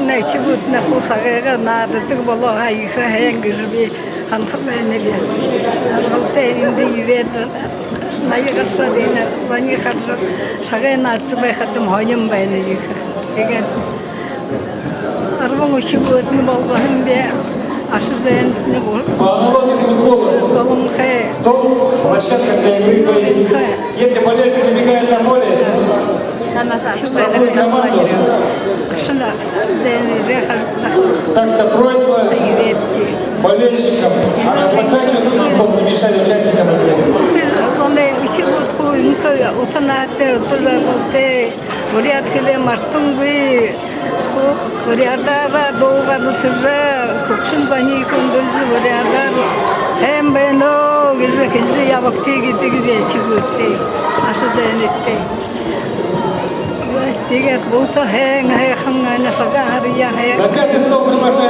не чебут на хусарега надо ты было их хэнгжби ханхмэнеби аргалтэринде ирээд наягасадина вани хадж шагена цбэ хатам хоним байна их тэгээд арвон чебут не болгохон бе ашдэн не бол Аналогия с футболом. болом хэ Стол, площадка для игры. То есть, если болельщик забегает на поле, штрафует команду. шна дэн рехар Так что просьба иредти болельщикам покачиваться на стол, не мешать участникам игры. Сонde чебут хуинка утанате уталарте вариаткеле мартунгви вариадара доугадусыжа хукшунбани кондулзу вариадар хэмбэно гизэкэлзи явактиги тигизе чебутте ашадэнитте тэгээд болто хэнгэ хангана сагария хэ Закатный стол приглашает